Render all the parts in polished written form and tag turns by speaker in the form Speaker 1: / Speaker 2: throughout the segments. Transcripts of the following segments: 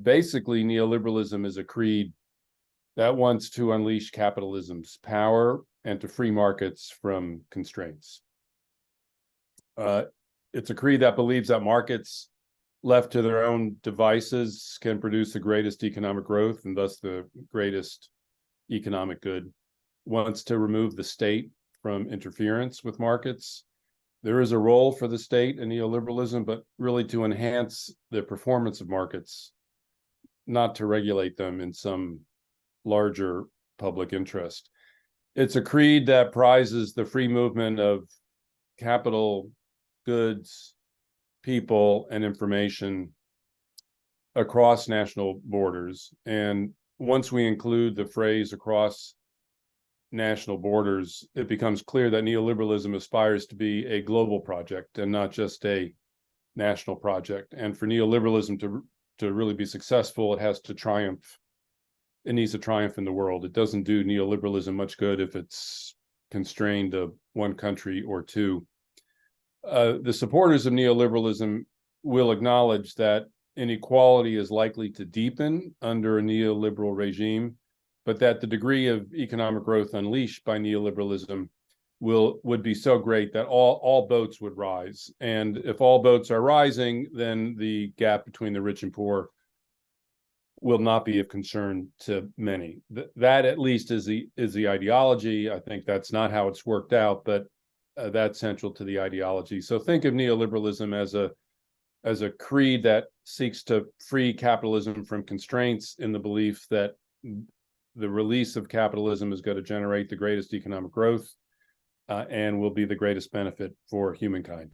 Speaker 1: basically, neoliberalism is a creed that wants to unleash capitalism's power and to free markets from constraints. It's a creed that believes that markets left to their own devices can produce the greatest economic growth and thus the greatest economic good. Wants to remove the state from interference with markets. There is a role for the state in neoliberalism, but really to enhance the performance of markets, not to regulate them in some larger public interest. It's a creed that prizes the free movement of capital, goods, people, and information across national borders. And once we include the phrase across national borders, it becomes clear that neoliberalism aspires to be a global project and not just a national project. And for neoliberalism to really be successful, it has to triumph. It needs to triumph in the world. It doesn't do neoliberalism much good if it's constrained to one country or two. The supporters of neoliberalism will acknowledge that inequality is likely to deepen under a neoliberal regime, but that the degree of economic growth unleashed by neoliberalism would be so great that all boats would rise. And if all boats are rising, then the gap between the rich and poor will not be of concern to many. That at least is the ideology. I think that's not how it's worked out, but that's central to the ideology. So think of neoliberalism as a creed that seeks to free capitalism from constraints in the belief that the release of capitalism is going to generate the greatest economic growth and will be the greatest benefit for humankind.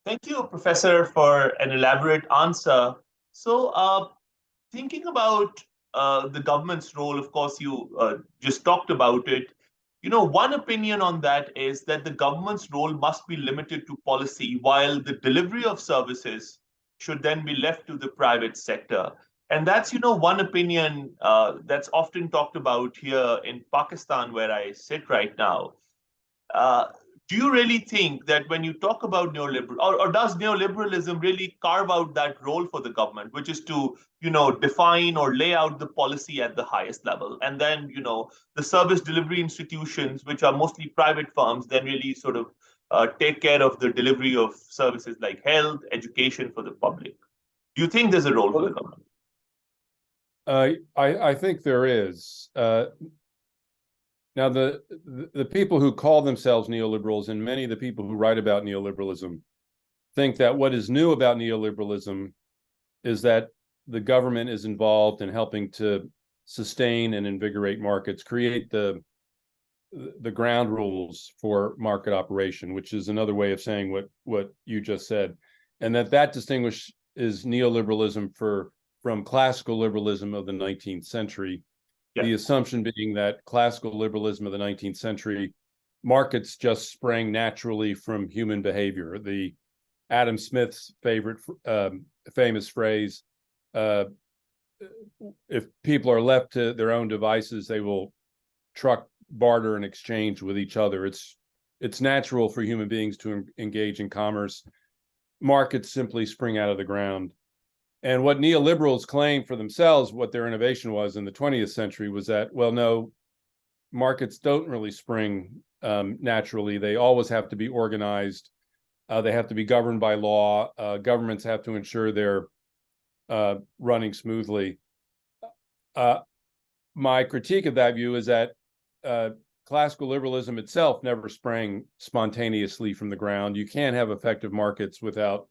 Speaker 2: Thank you, Professor, for an elaborate answer. So thinking about the government's role, of course, you just talked about it. You know, one opinion on that is that the government's role must be limited to policy, while the delivery of services should then be left to the private sector. And that's, one opinion that's often talked about here in Pakistan, where I sit right now. Do you really think that when you talk about neoliberal, or does neoliberalism really carve out that role for the government, which is to, define or lay out the policy at the highest level? And then, the service delivery institutions, which are mostly private firms, then really sort of take care of the delivery of services like health, education for the public. Do you think there's a role for the government?
Speaker 1: I think there is. Now, the people who call themselves neoliberals and many of the people who write about neoliberalism think that what is new about neoliberalism is that the government is involved in helping to sustain and invigorate markets, create the ground rules for market operation, which is another way of saying what you just said, and that distinguishes neoliberalism from classical liberalism of the 19th century. Yeah. The assumption being that classical liberalism of the 19th century, markets just sprang naturally from human behavior. The Adam Smith's famous phrase, if people are left to their own devices, they will truck, barter, and exchange with each other. It's natural for human beings to engage in commerce. Markets simply spring out of the ground. And what neoliberals claim for themselves, what their innovation was in the 20th century, was that, well, no, markets don't really spring naturally. They always have to be organized. They have to be governed by law. Governments have to ensure they're running smoothly. My critique of that view is that classical liberalism itself never sprang spontaneously from the ground. You can't have effective markets without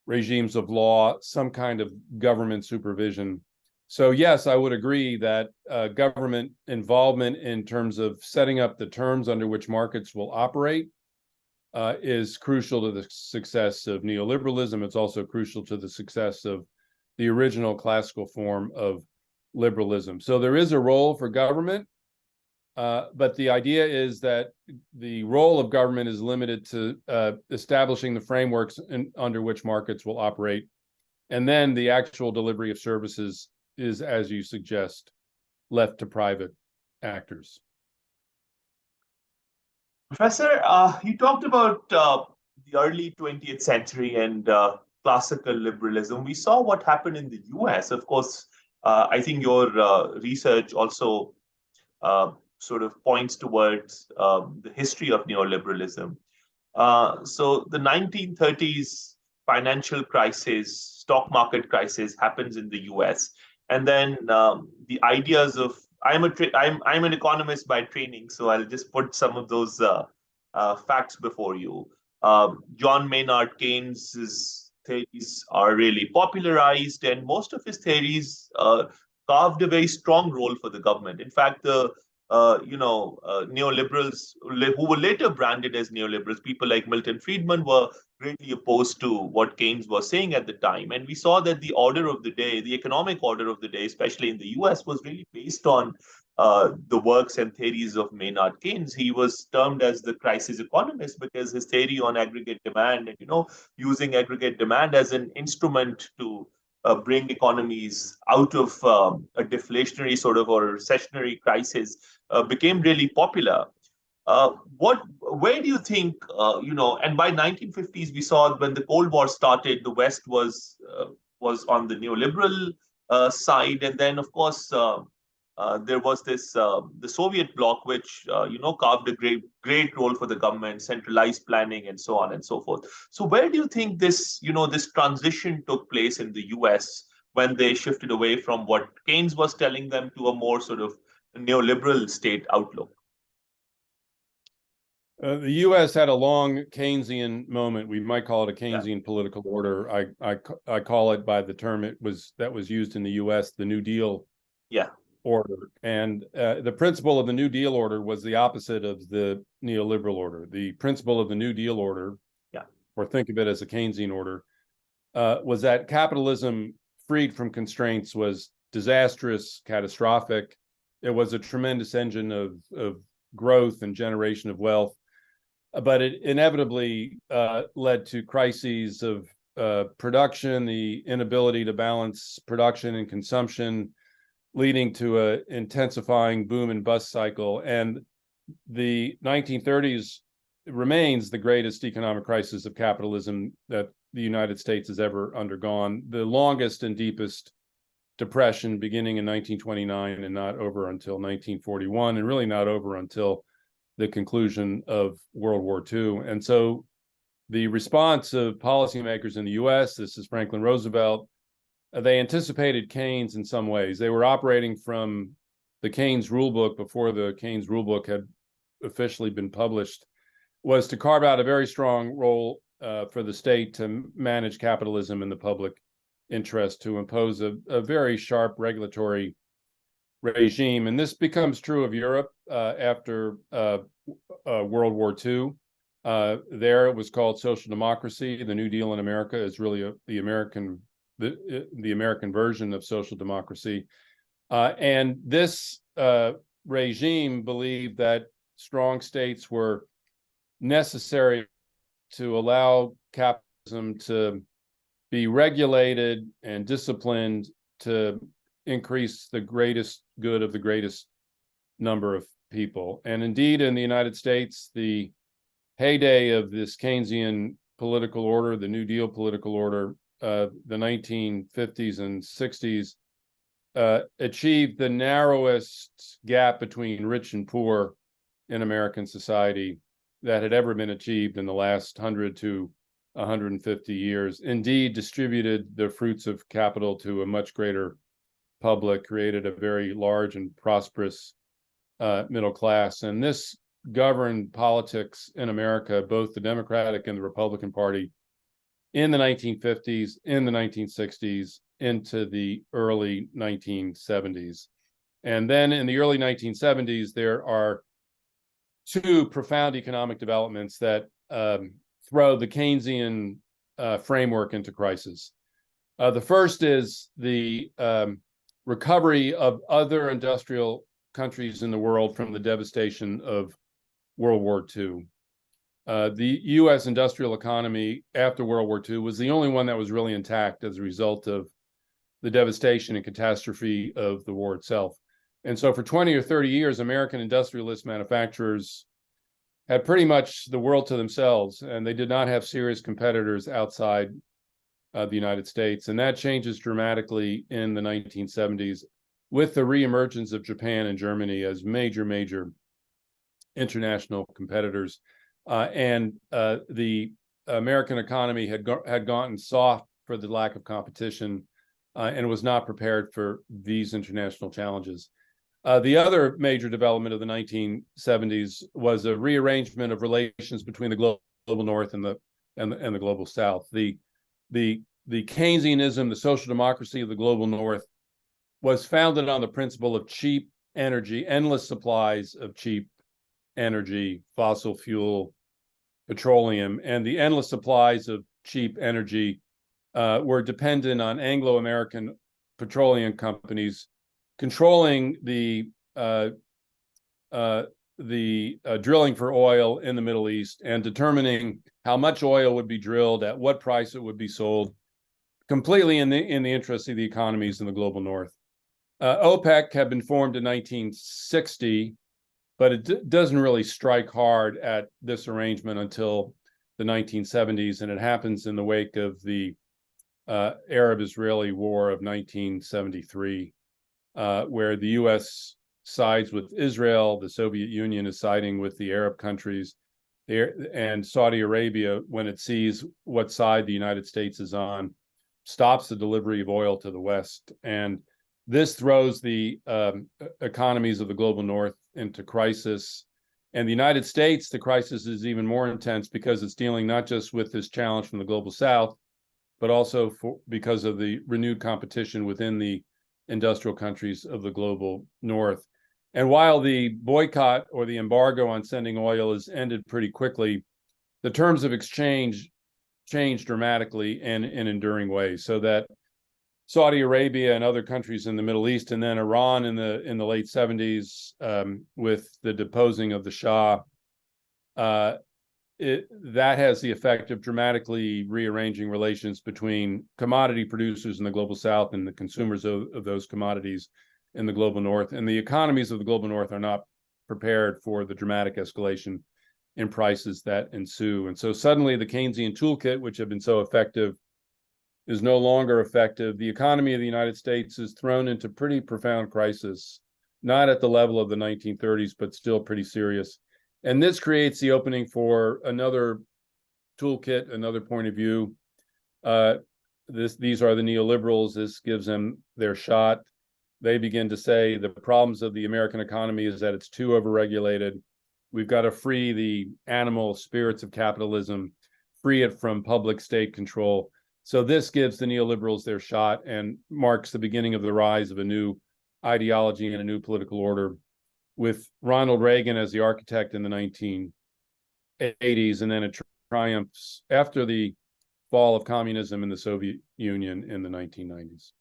Speaker 1: regimes of law, some kind of government supervision. So yes, I would agree that government involvement in terms of setting up the terms under which markets will operate is crucial to the success of neoliberalism. It's also crucial to the success of the original classical form of liberalism. So there is a role for government, but the idea is that the role of government is limited to establishing the frameworks under which markets will operate. And then the actual delivery of services is, as you suggest, left to private actors.
Speaker 2: Professor, you talked about the early 20th century and classical liberalism. We saw what happened in the US. Of course, I think your research also sort of points towards the history of neoliberalism. So the 1930s financial crisis, stock market crisis happens in the US, and then the ideas of I'm an economist by training, so I'll just put some of those facts before you. John Maynard Keynes's theories are really popularized, and most of his theories carved a very strong role for the government. In fact, the neoliberals who were later branded as neoliberals, people like Milton Friedman, were greatly opposed to what Keynes was saying at the time. And we saw that the order of the day, the economic order of the day, especially in the US, was really based on the works and theories of Maynard Keynes. He was termed as the crisis economist because his theory on aggregate demand and, using aggregate demand as an instrument to bring economies out of a deflationary sort of or recessionary crisis became really popular. Where do you think, and by 1950s, we saw when the Cold War started, the West was on the neoliberal side. And then, of course, there was this the Soviet bloc, which carved a great role for the government, centralized planning, and so on and so forth. So, where do you think this this transition took place in the U.S. when they shifted away from what Keynes was telling them to a more sort of neoliberal state outlook?
Speaker 1: The U.S. had a long Keynesian moment. We might call it a Keynesian political order. I call it by the term that was used in the U.S. the New Deal order. And the principle of the New Deal order was the opposite of the neoliberal order. The principle of the New Deal order, or think of it as a Keynesian order, was that capitalism freed from constraints was disastrous, catastrophic. It was a tremendous engine of growth and generation of wealth. But it inevitably led to crises of production, the inability to balance production and consumption, leading to an intensifying boom and bust cycle. And the 1930s remains the greatest economic crisis of capitalism that the United States has ever undergone, the longest and deepest depression beginning in 1929 and not over until 1941, and really not over until the conclusion of World War II. And so the response of policymakers in the US, this is Franklin Roosevelt, they anticipated Keynes in some ways. They were operating from the Keynes rulebook before the Keynes rulebook had officially been published, was to carve out a very strong role for the state to manage capitalism in the public interest, to impose a very sharp regulatory regime. And this becomes true of Europe after World War II. There it was called social democracy. The New Deal in America is really the American version of social democracy. And this regime believed that strong states were necessary to allow capitalism to be regulated and disciplined to increase the greatest good of the greatest number of people. And indeed, in the United States, the heyday of this Keynesian political order, the New Deal political order, the 1950s and 60s, achieved the narrowest gap between rich and poor in American society that had ever been achieved in the last 100 to 150 years. Indeed, distributed the fruits of capital to a much greater public, created a very large and prosperous middle class. And this governed politics in America, both the Democratic and the Republican Party, in the 1950s, in the 1960s, into the early 1970s. And then in the early 1970s, there are two profound economic developments that throw the Keynesian framework into crisis. The first is the recovery of other industrial countries in the world from the devastation of World War II. The U.S. industrial economy after World War II was the only one that was really intact as a result of the devastation and catastrophe of the war itself. And so for 20 or 30 years, American industrialist manufacturers had pretty much the world to themselves, and they did not have serious competitors outside the United States. And that changes dramatically in the 1970s with the reemergence of Japan and Germany as major international competitors. And the American economy had gotten soft for the lack of competition and was not prepared for these international challenges. The other major development of the 1970s was a rearrangement of relations between the global North and the global South. The Keynesianism, the social democracy of the global North, was founded on the principle of cheap energy, endless supplies of cheap energy, fossil fuel, petroleum, and the endless supplies of cheap energy were dependent on Anglo-American petroleum companies controlling the drilling for oil in the Middle East and determining how much oil would be drilled, at what price it would be sold, completely in the interest of the economies in the global North. OPEC had been formed in 1960, but it doesn't really strike hard at this arrangement until the 1970s, and it happens in the wake of the Arab-Israeli War of 1973, where the U.S. sides with Israel, the Soviet Union is siding with the Arab countries, and Saudi Arabia, when it sees what side the United States is on, stops the delivery of oil to the West. And this throws the economies of the global North into crisis. And the United States, the crisis is even more intense because it's dealing not just with this challenge from the global South, but also because of the renewed competition within the industrial countries of the global North. And while the boycott or the embargo on sending oil is ended pretty quickly, the terms of exchange changed dramatically and in enduring ways, so that Saudi Arabia and other countries in the Middle East, and then Iran in the late 70s, with the deposing of the Shah, that has the effect of dramatically rearranging relations between commodity producers in the global South and the consumers of those commodities in the global North. And the economies of the global North are not prepared for the dramatic escalation in prices that ensue. And so suddenly the Keynesian toolkit, which had been so effective, is no longer effective. The economy of the United States is thrown into pretty profound crisis, not at the level of the 1930s, but still pretty serious. And this creates the opening for another toolkit, another point of view. These are the neoliberals. This gives them their shot. They begin to say the problems of the American economy is that it's too overregulated. We've got to free the animal spirits of capitalism, free it from public state control. So this gives the neoliberals their shot and marks the beginning of the rise of a new ideology and a new political order, with Ronald Reagan as the architect in the 1980s, and then it triumphs after the fall of communism in the Soviet Union in the 1990s.